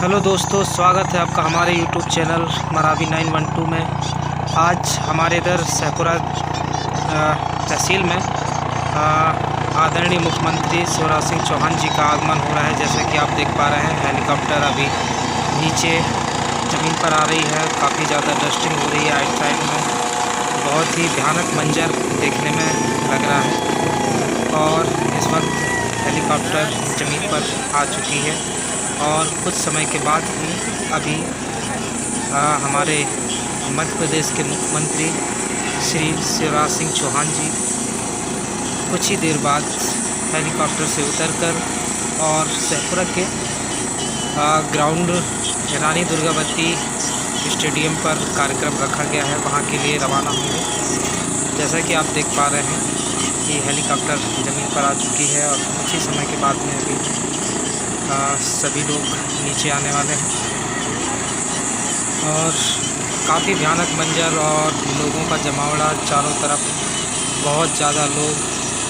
Hello दोस्तों, स्वागत है आपका हमारे यूट्यूब चैनल मरावी 912 में। आज हमारे इधर सहपुरा तहसील में आदरणीय मुख्यमंत्री शिवराज सिंह चौहान जी का आगमन हो रहा है। जैसे कि आप देख पा रहे हैं, हेलीकॉप्टर अभी नीचे ज़मीन पर आ रही है। काफ़ी ज़्यादा डस्टिंग हो रही है आइट साइड में। बहुत ही भयानक मंजर देखने में लग रहा है। और इस वक्त हेलीकॉप्टर ज़मीन पर आ चुकी है और कुछ समय के बाद ही अभी हमारे मध्य प्रदेश के मुख्यमंत्री श्री शिवराज सिंह चौहान जी कुछ ही देर बाद हेलीकॉप्टर से उतरकर और सहपुरा के ग्राउंड रानी दुर्गावती स्टेडियम पर कार्यक्रम रखा गया है, वहां के लिए रवाना होंगे। जैसा कि आप देख पा रहे हैं कि हेलीकॉप्टर ज़मीन पर आ चुकी है और कुछ ही समय के बाद में अभी सभी लोग नीचे आने वाले हैं। और काफ़ी भयानक मंजर और लोगों का जमावड़ा चारों तरफ। बहुत ज़्यादा लोग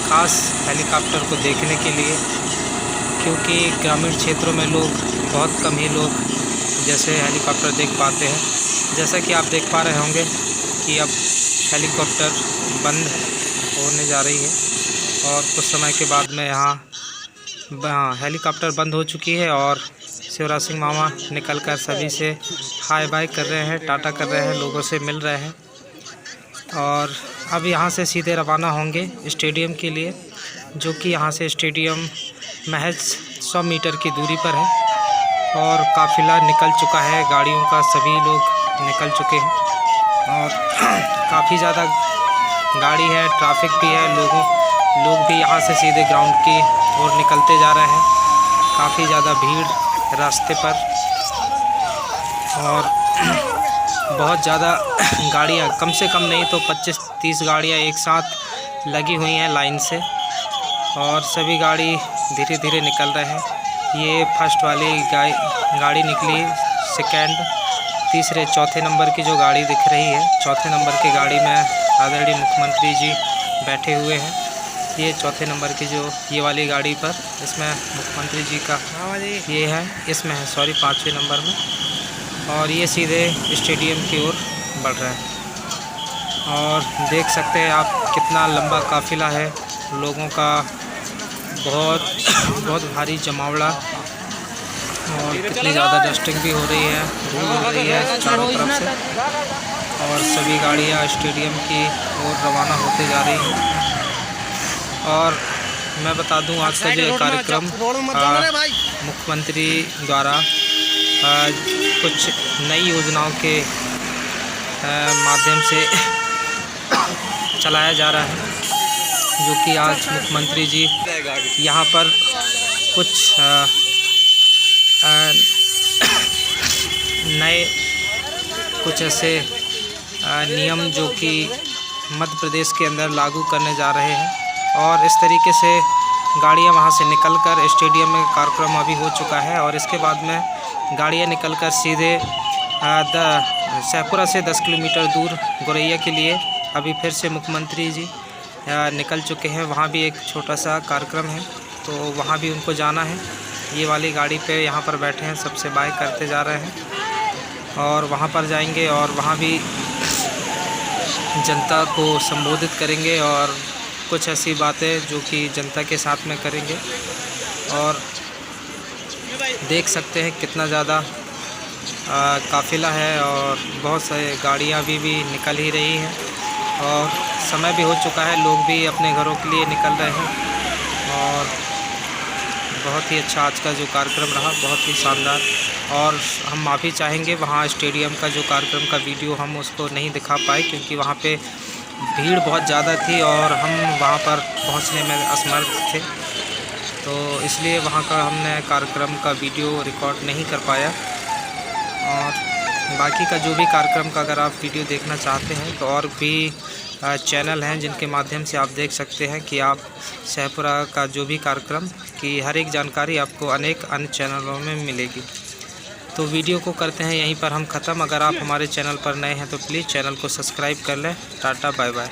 खास हेलीकॉप्टर को देखने के लिए, क्योंकि ग्रामीण क्षेत्रों में लोग बहुत कम ही लोग जैसे हेलीकॉप्टर देख पाते हैं। जैसा कि आप देख पा रहे होंगे कि अब हेलीकॉप्टर बंद होने जा रही है और कुछ समय के बाद में यहाँ हेलीकॉप्टर बंद हो चुकी है और शिवराज सिंह मामा निकलकर सभी से हाय बाय कर रहे हैं, टाटा कर रहे हैं, लोगों से मिल रहे हैं। और अब यहाँ से सीधे रवाना होंगे स्टेडियम के लिए, जो कि यहाँ से स्टेडियम महज 100 मीटर की दूरी पर है। और काफ़िला निकल चुका है, गाड़ियों का सभी लोग निकल चुके हैं और काफ़ी ज़्यादा गाड़ी है, ट्रैफिक भी है। लोग भी यहाँ से सीधे ग्राउंड की ओर निकलते जा रहे हैं। काफ़ी ज़्यादा भीड़ रास्ते पर और बहुत ज़्यादा गाड़ियाँ, कम से कम नहीं तो 25-30 गाड़ियाँ एक साथ लगी हुई हैं लाइन से। और सभी गाड़ी धीरे धीरे निकल रहे हैं। ये फर्स्ट वाली गाड़ी निकली, सेकेंड, तीसरे, चौथे नंबर की जो गाड़ी दिख रही है, चौथे नंबर की गाड़ी में आदरणीय मुख्यमंत्री जी बैठे हुए हैं। ये चौथे नंबर की जो ये वाली गाड़ी पर, इसमें मुख्यमंत्री जी का ये है, इसमें है, सॉरी, 5वें नंबर में। और ये सीधे स्टेडियम की ओर बढ़ रहा है। और देख सकते हैं आप कितना लंबा काफ़िला है लोगों का। बहुत भारी जमावड़ा और कितनी ज़्यादा डस्टिंग भी हो रही है, धूल हो रही है चारों तरफ से। और सभी गाड़ियाँ स्टेडियम की ओर रवाना होते जा रही हैं। और मैं बता दूं, आज का जो कार्यक्रम मुख्यमंत्री द्वारा कुछ नई योजनाओं के माध्यम से चलाया जा रहा है, जो कि आज मुख्यमंत्री जी यहाँ पर कुछ नए कुछ ऐसे नियम जो कि मध्य प्रदेश के अंदर लागू करने जा रहे हैं। और इस तरीके से गाड़ियाँ वहाँ से निकलकर स्टेडियम में कार्यक्रम अभी हो चुका है और इसके बाद में गाड़ियाँ निकलकर सीधे सहपुरा से 10 किलोमीटर दूर गोरैया के लिए अभी फिर से मुख्यमंत्री जी निकल चुके हैं। वहाँ भी एक छोटा सा कार्यक्रम है, तो वहाँ भी उनको जाना है। ये वाली गाड़ी पे यहाँ पर बैठे हैं, सबसे बाय करते जा रहे हैं और वहाँ पर जाएंगे और वहाँ भी जनता को संबोधित करेंगे और कुछ ऐसी बातें जो कि जनता के साथ में करेंगे। और देख सकते हैं कितना ज़्यादा काफ़िला है और बहुत सारी गाड़ियाँ भी निकल ही रही हैं और समय भी हो चुका है, लोग भी अपने घरों के लिए निकल रहे हैं। और बहुत ही अच्छा आज का जो कार्यक्रम रहा, बहुत ही शानदार। और हम माफ़ी चाहेंगे, वहाँ स्टेडियम का जो कार्यक्रम का वीडियो हम उसको नहीं दिखा पाए, क्योंकि वहाँ पे भीड़ बहुत ज़्यादा थी और हम वहाँ पर पहुँचने में असमर्थ थे, तो इसलिए वहाँ का हमने कार्यक्रम का वीडियो रिकॉर्ड नहीं कर पाया। और बाकी का जो भी कार्यक्रम का अगर आप वीडियो देखना चाहते हैं तो और भी चैनल हैं जिनके माध्यम से आप देख सकते हैं कि आप सहपुरा का जो भी कार्यक्रम की हर एक जानकारी आपको अनेक अन्य चैनलों में मिलेगी। तो वीडियो को करते हैं यहीं पर हम ख़त्म। अगर आप हमारे चैनल पर नए हैं तो प्लीज़ चैनल को सब्सक्राइब कर लें। Tata, bye bye.